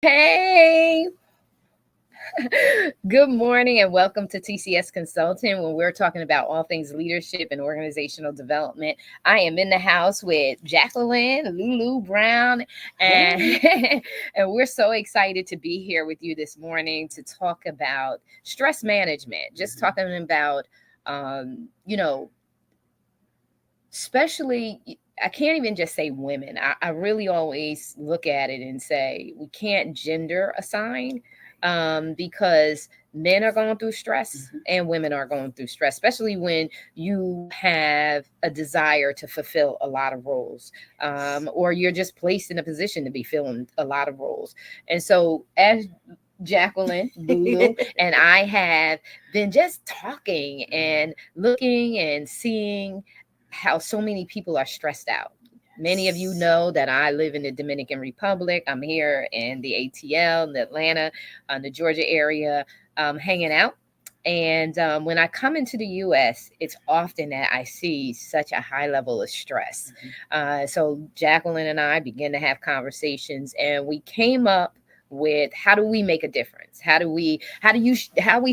Hey, good morning and welcome to TCS Consulting when we're talking about all things leadership and organizational development. I am in the house with Jacqueline, Lulu Brown, and, Hey. and we're so excited to be here with you this morning to talk about stress management, just talking about, you know, especially I can't even just say women. I really always look at it and say we can't gender assign because men are going through stress and women are going through stress, especially when you have a desire to fulfill a lot of roles, or you're just placed in a position to be filling a lot of roles. And so as Jacqueline, Lulu, and I have been just talking and looking and seeing how so many people are stressed out. Many of you know that I live in the Dominican Republic. I'm here in the ATL, in the Atlanta, the Georgia area, hanging out. And when I come into the US, it's often that I see such a high level of stress. So Jacqueline and I begin to have conversations, and we came up with how do we make a difference? How we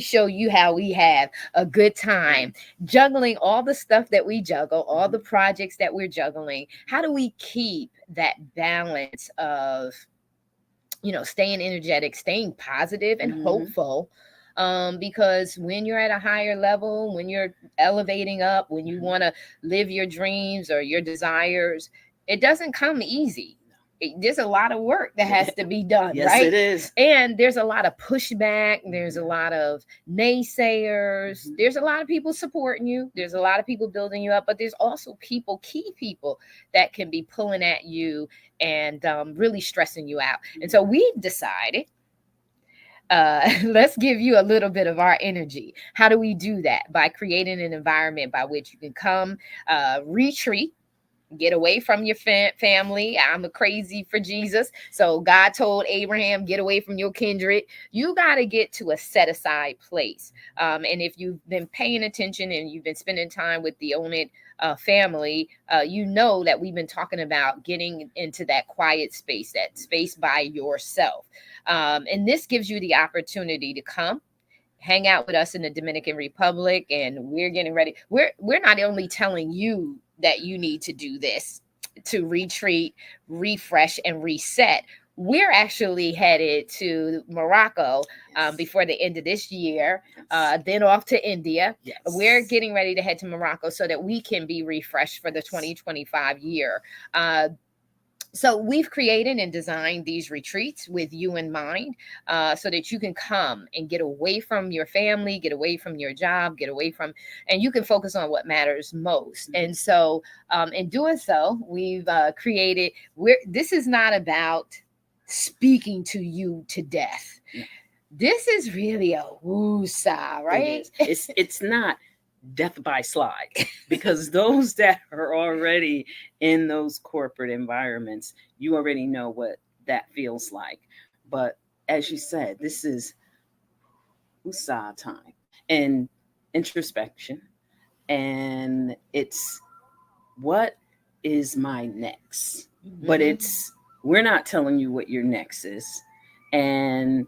show you how we have a good time juggling all the stuff that we juggle, all the projects that we're juggling. How do we keep that balance of, staying energetic, staying positive and hopeful? Because when you're at a higher level, when you're elevating up, when you want to live your dreams or your desires, it doesn't come easy. There's a lot of work that has to be done, Yes, right? it is. And there's a lot of pushback. There's a lot of naysayers. There's a lot of people supporting you. There's a lot of people building you up, but there's also key people that can be pulling at you and really stressing you out. And so we decided, let's give you a little bit of our energy. How do we do that? By creating an environment by which you can come, retreat, get away from your family. I'm a crazy for Jesus. So God told Abraham, get away from your kindred. You got to get to a set aside place. And if you've been paying attention and you've been spending time with the Own It family, you know that we've been talking about getting into that quiet space, that space by yourself. And this gives you the opportunity to come hang out with us in the Dominican Republic, and we're getting ready. We're not only telling you that you need to do this to retreat, refresh, and reset. We're actually headed to Morocco before the end of this year, then off to India. Yes. We're getting ready to head to Morocco so that we can be refreshed for the 2025 year. So we've created and designed these retreats with you in mind, so that you can come and get away from your family, get away from your job, and you can focus on what matters most. And so in doing so, we've created, this is not about speaking to you to death. This is really a woo-saw, right? It's not death by slide because those that are already in those corporate environments, you already know what that feels like. But as you said, this is USA time and introspection, and it's what is my next. But it's we're not telling you what your next is, and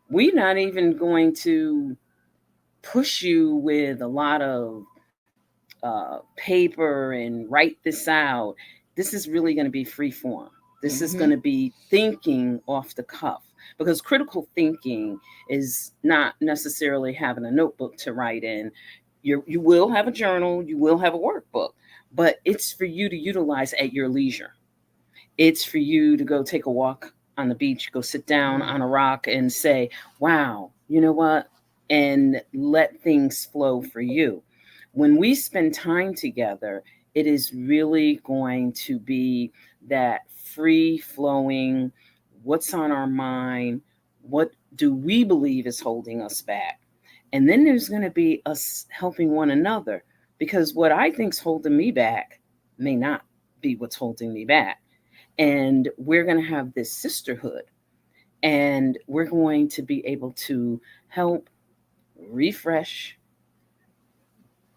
we're not even going to push you with a lot of paper and write this out. This is really going to be free form. This is going to be thinking off the cuff, because critical thinking is not necessarily having a notebook to write in. You will have a journal, you will have a workbook, but it's for you to utilize at your leisure. It's for you to go take a walk on the beach, go sit down on a rock and say, wow, you know what? And let things flow for you. When we spend time together, it is really going to be that free flowing, what's on our mind, what do we believe is holding us back? And then there's going to be us helping one another, because what I think's holding me back may not be what's holding me back. And we're going to have this sisterhood, and we're going to be able to help refresh,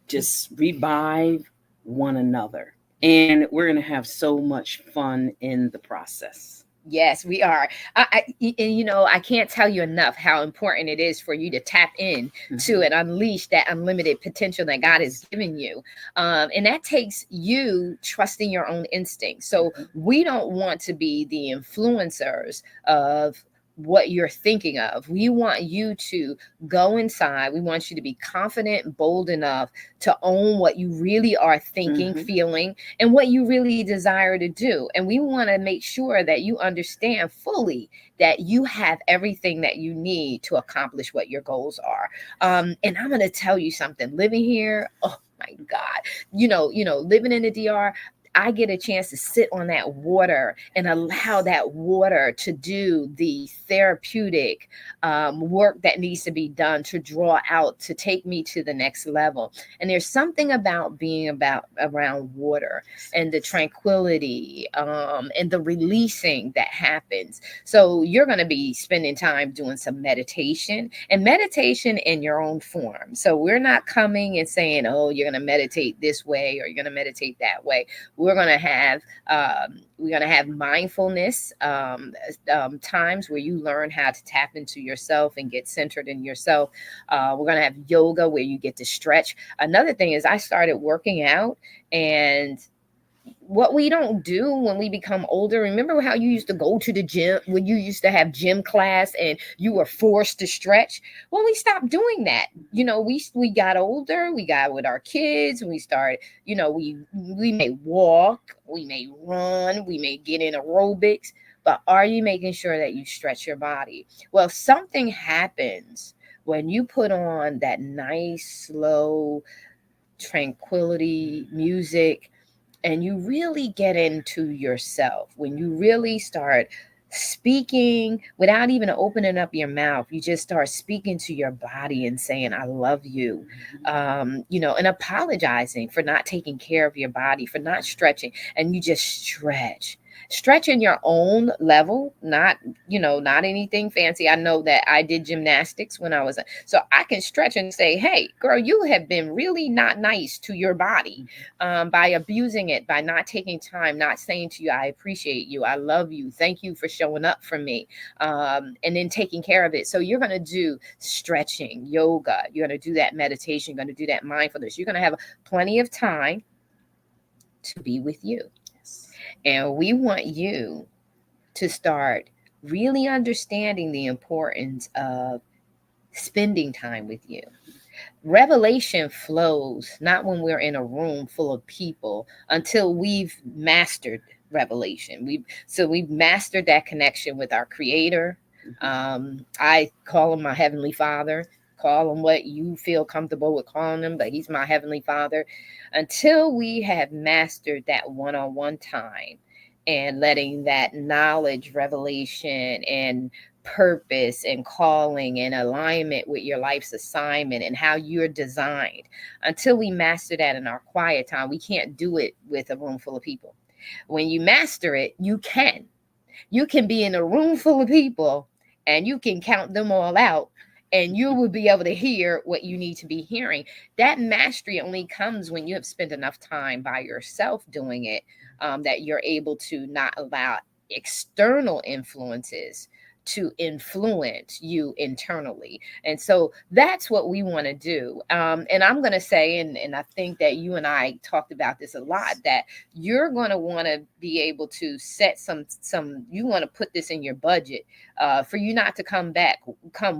just revive one another. And we're going to have so much fun in the process. Yes, we are. And I can't tell you enough how important it is for you to tap in to and unleash that unlimited potential that God has given you. And that takes you trusting your own instincts. So we don't want to be the influencers of what you're thinking of. We want you to go inside. We want you to be confident, bold enough to own what you really are thinking, feeling, and what you really desire to do. And we want to make sure that you understand fully that you have everything that you need to accomplish what your goals are. And I'm going to tell you something, living here, oh my God, living in the DR, I get a chance to sit on that water and allow that water to do the therapeutic work that needs to be done to draw out, to take me to the next level. And there's something about being around water and the tranquility and the releasing that happens. So you're going to be spending time doing some meditation, and meditation in your own form. So we're not coming and saying, oh, you're going to meditate this way or you're going to meditate that way. We're going to have mindfulness times where you learn how to tap into yourself and get centered in yourself. We're going to have yoga where you get to stretch. Another thing is I started working out, and what we don't do when we become older. Remember how you used to go to the gym when you used to have gym class and you were forced to stretch? Well, we stopped doing that. We got older, we got with our kids, and we started, we may walk, we may run, we may get in aerobics, but are you making sure that you stretch your body? Well, something happens when you put on that nice, slow, tranquility music and you really get into yourself, when you really start speaking without even opening up your mouth, you just start speaking to your body and saying, I love you, and apologizing for not taking care of your body, for not stretching. And you just stretch in your own level, not anything fancy. I know that I did gymnastics when I was, so I can stretch and say, hey, girl, you have been really not nice to your body by abusing it, by not taking time, not saying to you, I appreciate you, I love you, thank you for showing up for me, and then taking care of it. So you're going to do stretching, yoga, you're going to do that meditation, you're going to do that mindfulness. You're going to have plenty of time to be with you. And we want you to start really understanding the importance of spending time with you. Revelation flows not when we're in a room full of people, until we've mastered revelation. We've mastered that connection with our Creator. I call him my Heavenly Father. Call him what you feel comfortable with calling him, but he's my Heavenly Father. Until we have mastered that one-on-one time and letting that knowledge, revelation, and purpose and calling and alignment with your life's assignment and how you're designed, until we master that in our quiet time, we can't do it with a room full of people. When you master it, you can be in a room full of people and you can count them all out, and you will be able to hear what you need to be hearing. That mastery only comes when you have spent enough time by yourself doing it, that you're able to not allow external influences to influence you internally. And so that's what we want to do. And I'm going to say, and I think that you and I talked about this a lot, that you're going to want to be able to set you want to put this in your budget, for you not to come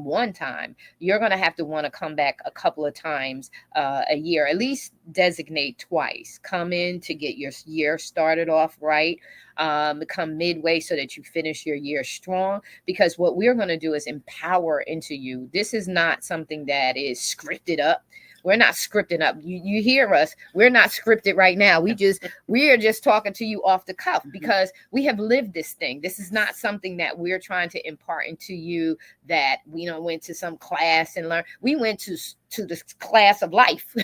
one time. You're going to have to want to come back a couple of times a year, at least designate twice. Come in to get your year started off right. Come midway so that you finish your year strong, because what we're going to do is empower into you. This is not something that is scripted up. We're not scripting up. You hear us. We're not scripted right now. We are just talking to you off the cuff because we have lived this thing. This is not something that we're trying to impart into you, that we went to some class and learned. We went to the class of life,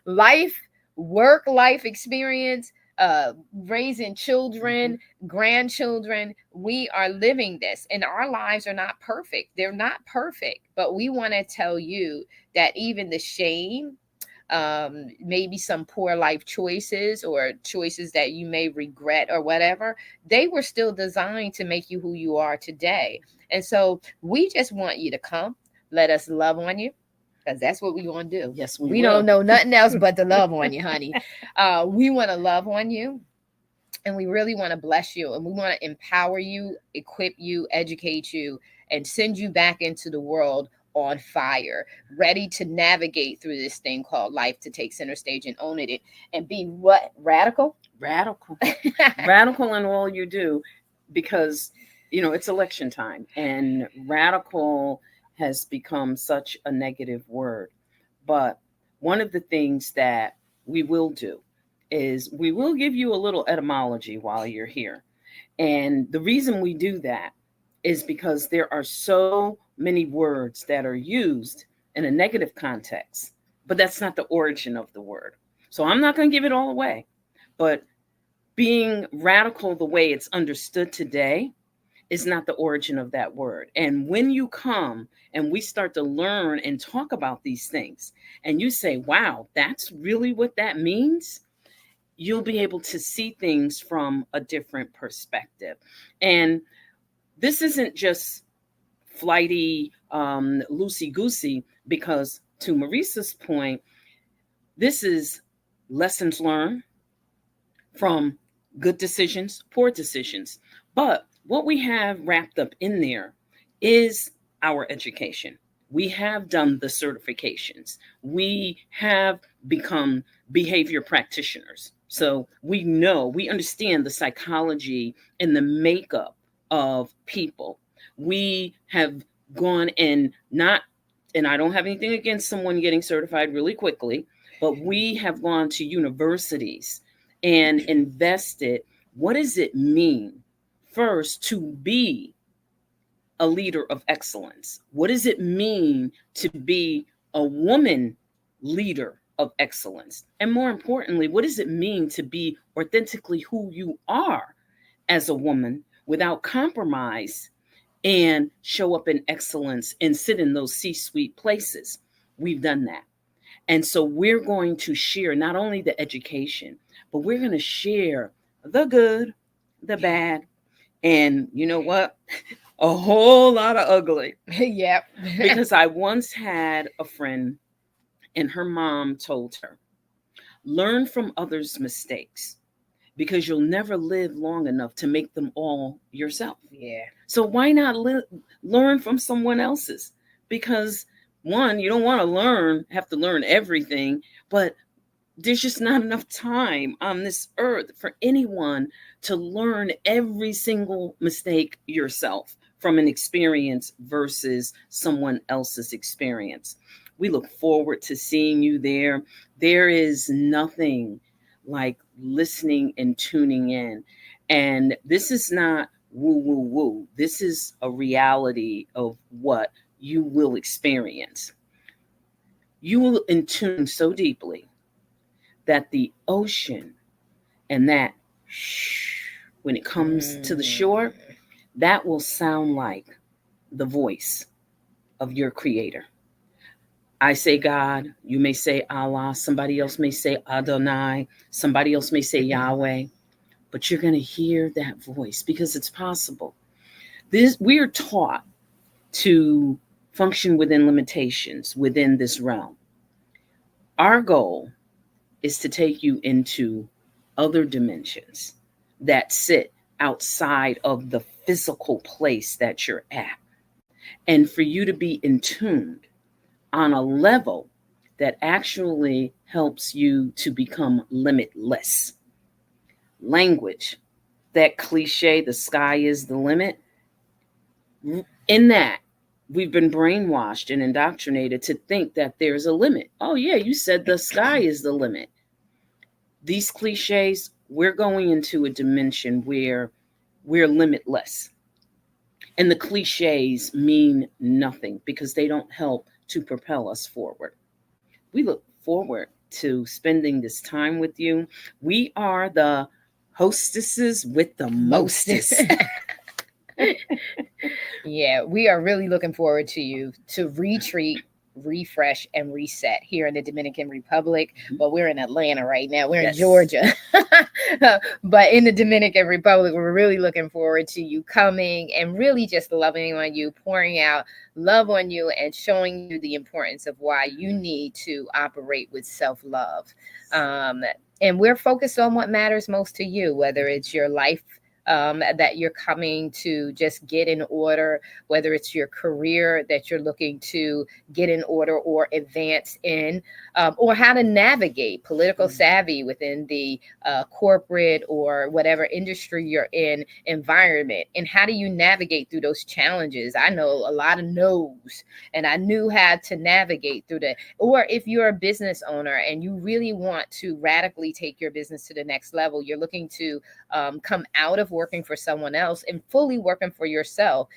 life experience, raising children, grandchildren. We are living this, and our lives are not perfect. They're not perfect, but we want to tell you that even the shame maybe some poor life choices or choices that you may regret or whatever, they were still designed to make you who you are today. And so we just want you to come, let us love on you, because that's what we want to do. Yes, We will. don't know nothing else but to love on you, honey. We want to love on you, and we really want to bless you, and we want to empower you, equip you, educate you, and send you back into the world on fire, ready to navigate through this thing called life, to take center stage and own it, and be what? Radical? Radical. Radical in all you do, because it's election time, and radical has become such a negative word. But one of the things that we will do is we will give you a little etymology while you're here. And the reason we do that is because there are so many words that are used in a negative context, but that's not the origin of the word. So I'm not going to give it all away. But being radical the way it's understood today is not the origin of that word. And when you come and we start to learn and talk about these things, and you say, wow, that's really what that means, you'll be able to see things from a different perspective. And this isn't just flighty, loosey-goosey, because to Marisa's point, this is lessons learned from good decisions, poor decisions. But what we have wrapped up in there is our education. We have done the certifications. We have become behavior practitioners. So we understand the psychology and the makeup of people. We have gone and I don't have anything against someone getting certified really quickly, but we have gone to universities and invested. What does it mean first to be a leader of excellence? What does it mean to be a woman leader of excellence? And more importantly, what does it mean to be authentically who you are as a woman without compromise, and show up in excellence and sit in those C-suite places? We've done that. And so we're going to share not only the education, but we're going to share the good, the bad, and you know what? A whole lot of ugly. Yep. Because I once had a friend, and her mom told her, learn from others' mistakes, because you'll never live long enough to make them all yourself. Yeah. So why not learn from someone else's? Because one, you don't want to have to learn everything, but there's just not enough time on this earth for anyone to learn every single mistake yourself from an experience versus someone else's experience. We look forward to seeing you there. There is nothing like listening and tuning in. And this is not woo, woo, woo. This is a reality of what you will experience. You will intune so deeply that the ocean and that when it comes to the shore, that will sound like the voice of your creator. I say God, you may say Allah, somebody else may say Adonai, somebody else may say Yahweh, but you're going to hear that voice because it's possible. We are taught to function within limitations within this realm. Our goal is to take you into other dimensions that sit outside of the physical place that you're at, and for you to be in tune on a level that actually helps you to become limitless. Language, that cliche, the sky is the limit, in that we've been brainwashed and indoctrinated to think that there's a limit. Oh yeah, you said the sky is the limit. These cliches, we're going into a dimension where we're limitless. And the cliches mean nothing because they don't help to propel us forward. We look forward to spending this time with you. We are the hostesses with the mostest. Yeah, we are really looking forward to you to retreat refresh, and reset here in the Dominican Republic. But we're in Atlanta right now. We're in Yes. Georgia. But in the Dominican Republic, we're really looking forward to you coming and really just loving on you, pouring out love on you, and showing you the importance of why you need to operate with self-love. And we're focused on what matters most to you, whether it's your life, that you're coming to just get in order, whether it's your career that you're looking to get in order or advance in, or how to navigate political savvy within the corporate or whatever industry you're in environment. And how do you navigate through those challenges? I know a lot of no's, and I knew how to navigate through that. Or if you're a business owner and you really want to radically take your business to the next level, you're looking to come out of working for someone else and fully working for yourself.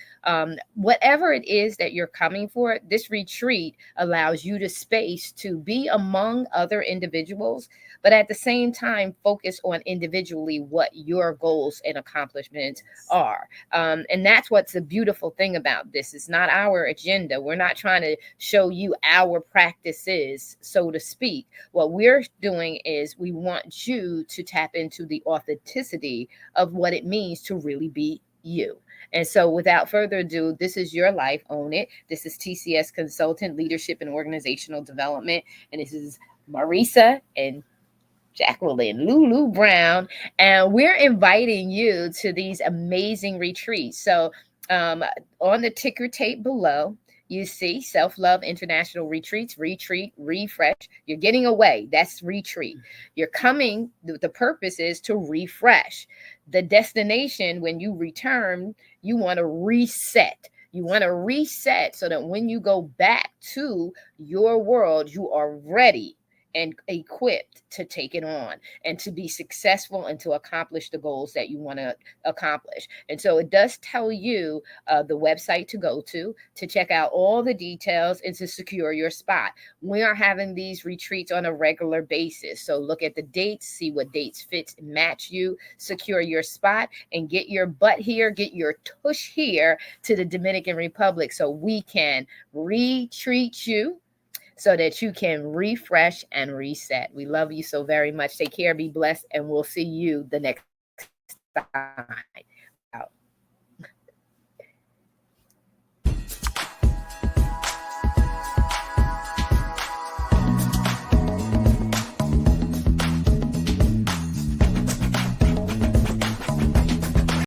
Whatever it is that you're coming for, this retreat allows you the space to be among other individuals, but at the same time, focus on individually what your goals and accomplishments are. And that's what's the beautiful thing about this. It's not our agenda. We're not trying to show you our practices, so to speak. What we're doing is we want you to tap into the authenticity of what it means to really be you. And so without further ado, this is your life, own it. This is TCS Consultant, Leadership and Organizational Development. And this is Marisa and Jacqueline Lulu Brown. And we're inviting you to these amazing retreats. So on the ticker tape below, you see Self-Love International Retreats, retreat, refresh. You're getting away. That's retreat. You're coming. The purpose is to refresh. The destination, when you return, you want to reset. You want to reset so that when you go back to your world, you are ready and equipped to take it on and to be successful and to accomplish the goals that you want to accomplish. And so it does tell you the website to go to check out all the details and to secure your spot. We are having these retreats on a regular basis. So look at the dates, see what dates fit and match you, secure your spot, and get your butt here, get your tush here to the Dominican Republic so we can retreat you so that you can refresh and reset. We love you so very much. Take care, be blessed, and we'll see you the next time.